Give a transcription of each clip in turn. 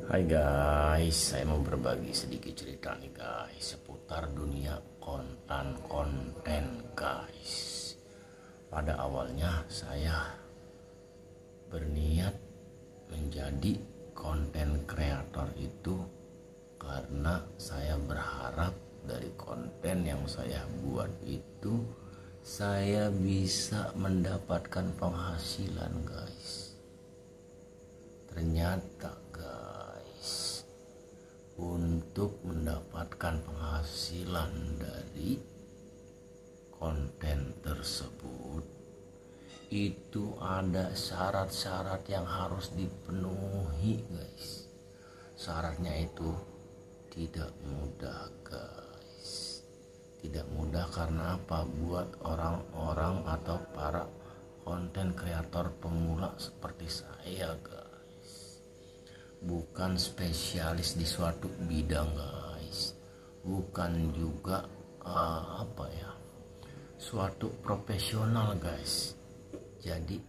Hai guys, saya mau berbagi sedikit cerita nih guys seputar dunia konten guys. Pada awalnya saya berniat menjadi konten kreator itu karena saya berharap dari konten yang saya buat itu saya bisa mendapatkan penghasilan guys. Ternyata guys, untuk mendapatkan penghasilan dari konten tersebut itu ada syarat-syarat yang harus dipenuhi guys. Syaratnya itu tidak mudah guys. Tidak mudah karena apa? Buat orang-orang atau para konten kreator pemula seperti saya guys. Bukan spesialis di suatu bidang guys, bukan juga suatu profesional guys. Jadi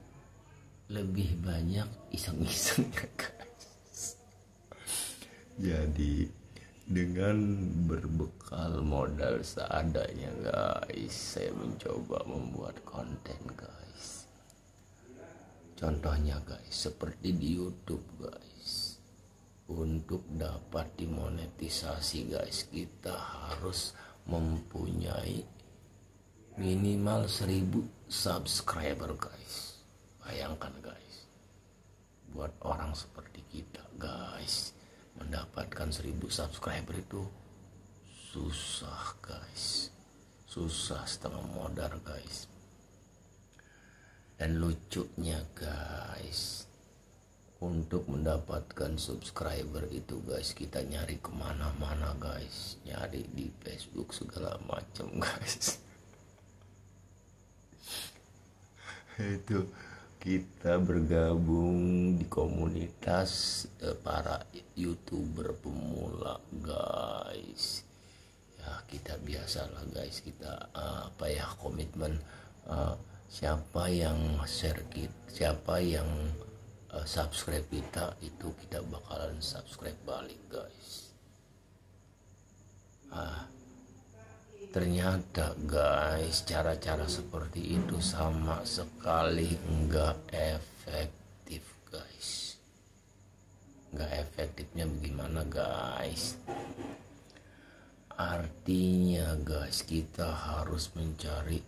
lebih banyak iseng-iseng guys. Jadi dengan berbekal modal seadanya guys, saya mencoba membuat konten guys. Contohnya guys, seperti di YouTube guys. Untuk dapat dimonetisasi guys, kita harus mempunyai minimal 1000 subscriber guys. Bayangkan guys, buat orang seperti kita guys, mendapatkan 1000 subscriber itu susah guys. Susah setengah modal guys. Dan lucunya guys, untuk mendapatkan subscriber itu guys, kita nyari kemana-mana guys, nyari di Facebook segala macam guys. Itu kita bergabung di komunitas para YouTuber pemula guys. Ya kita biasalah guys, kita komitmen, siapa yang share kita, siapa yang subscribe kita, itu kita bakalan subscribe balik guys. Ternyata guys, cara-cara seperti itu sama sekali enggak efektif guys. Enggak efektifnya bagaimana guys? Artinya guys, kita harus mencari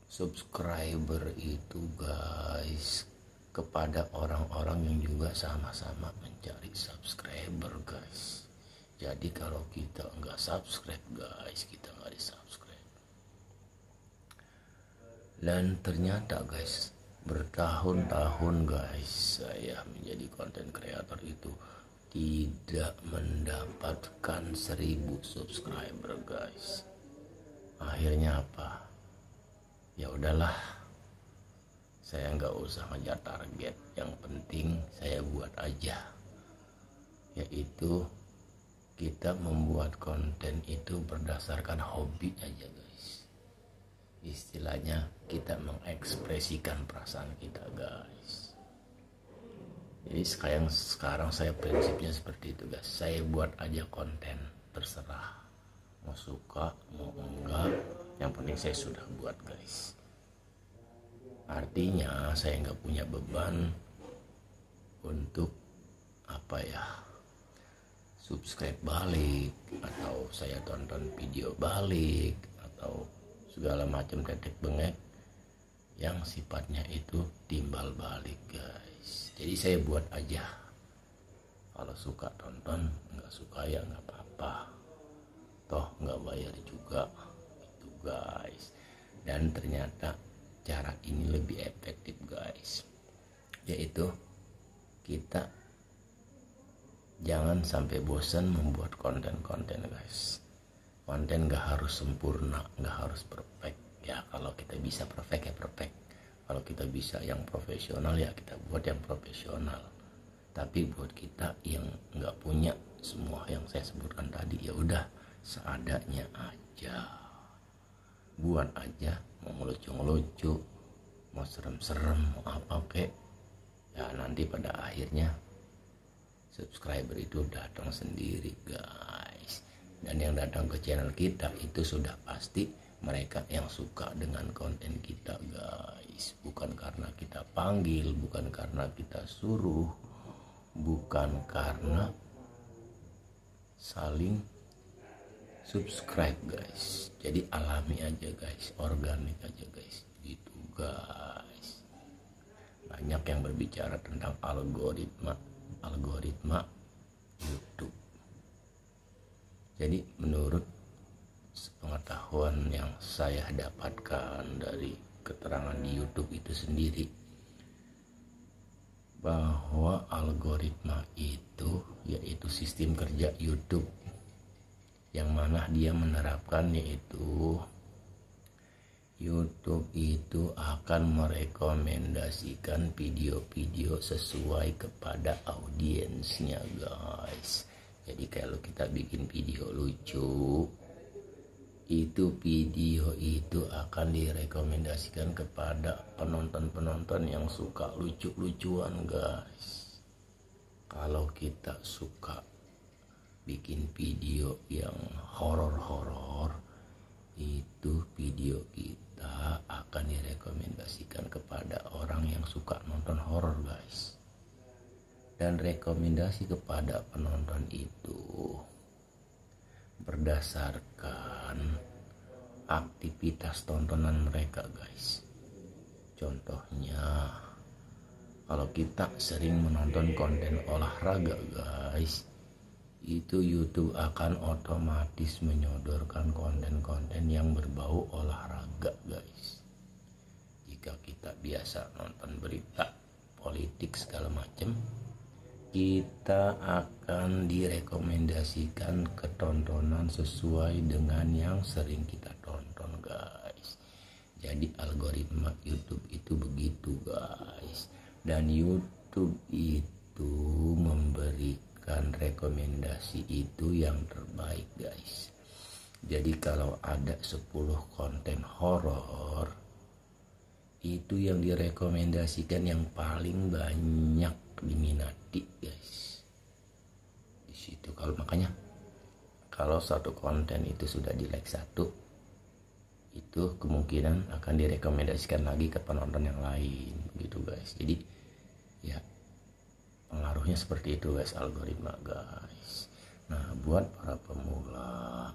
subscriber itu guys kepada orang-orang yang juga sama-sama mencari subscriber guys. Jadi kalau kita nggak subscribe guys, kita nggak di subscribe. Dan ternyata guys, bertahun-tahun guys saya menjadi konten kreator itu tidak mendapatkan 1000 subscriber guys. Akhirnya apa? Ya udahlah, saya nggak usah ngejar target, yang penting saya buat aja. Yaitu kita membuat konten itu berdasarkan hobi aja guys. Istilahnya kita mengekspresikan perasaan kita guys. Jadi sekarang saya prinsipnya seperti itu guys. Saya buat aja konten, terserah mau suka mau enggak, yang penting saya sudah buat guys. Artinya saya nggak punya beban untuk subscribe balik, atau saya tonton video balik, atau segala macam tetek bengek yang sifatnya itu timbal balik guys. Jadi saya buat aja, kalau suka tonton, nggak suka ya nggak apa-apa, toh nggak bayar juga itu guys. Dan ternyata cara ini lebih efektif guys, yaitu kita jangan sampai bosan membuat konten-konten guys. Konten gak harus sempurna, gak harus perfect ya. Kalau kita bisa perfect ya perfect, kalau kita bisa yang profesional ya kita buat yang profesional. Tapi buat kita yang gak punya semua yang saya sebutkan tadi, ya udah seadanya aja, buat aja. Mau ngelucu-ngelucu, mau serem-serem, mau apa kek, ya nanti pada akhirnya subscriber itu datang sendiri guys. Dan yang datang ke channel kita itu sudah pasti mereka yang suka dengan konten kita guys. Bukan karena kita panggil, bukan karena kita suruh, bukan karena saling subscribe guys. Jadi alami aja guys, organik aja guys, gitu guys. Banyak yang berbicara tentang algoritma YouTube. Jadi menurut pengetahuan yang saya dapatkan dari keterangan di YouTube itu sendiri, bahwa algoritma itu yaitu sistem kerja YouTube yang mana dia menerapkan, yaitu YouTube itu akan merekomendasikan video-video sesuai kepada audiensnya guys. Jadi kalau kita bikin video lucu, itu video itu akan direkomendasikan kepada penonton-penonton yang suka lucu-lucuan guys. Kalau kita suka bikin video yang horor-horor, itu video kita akan direkomendasikan kepada orang yang suka nonton horor guys. Dan rekomendasi kepada penonton itu berdasarkan aktivitas tontonan mereka guys. Contohnya, kalau kita sering menonton konten olahraga guys, itu YouTube akan otomatis menyodorkan konten-konten yang berbau olahraga guys. Jika kita biasa nonton berita politik segala macam, kita akan direkomendasikan ketontonan sesuai dengan yang sering kita tonton guys. Jadi algoritma YouTube itu begitu guys. Dan YouTube itu memberikan rekomendasi itu yang terbaik guys. Jadi kalau ada 10 konten horor, itu yang direkomendasikan yang paling banyak diminati guys. Di situ makanya kalau satu konten itu sudah di like 1, itu kemungkinan akan direkomendasikan lagi ke penonton yang lain gitu guys. Jadi ya pengaruhnya seperti itu guys, algoritma guys. Nah buat para pemula,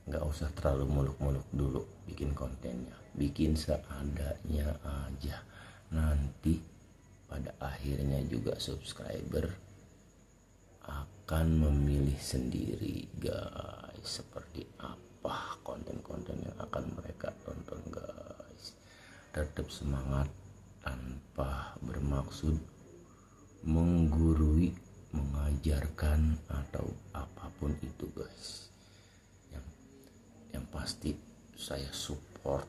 nggak usah terlalu muluk-muluk dulu bikin kontennya, bikin seadanya aja. Nanti pada akhirnya juga subscriber akan memilih sendiri guys, seperti apa konten-konten yang akan mereka tonton guys. Tetap semangat tanpa bermaksud menggurui, mengajarkan atau apapun itu guys. Yang pasti saya support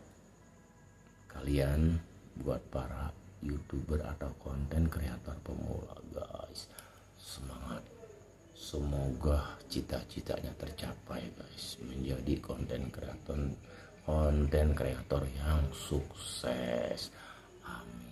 kalian buat para YouTuber atau konten kreator pemula guys. Semangat, semoga cita-citanya tercapai guys, menjadi konten kreator yang sukses. Amin.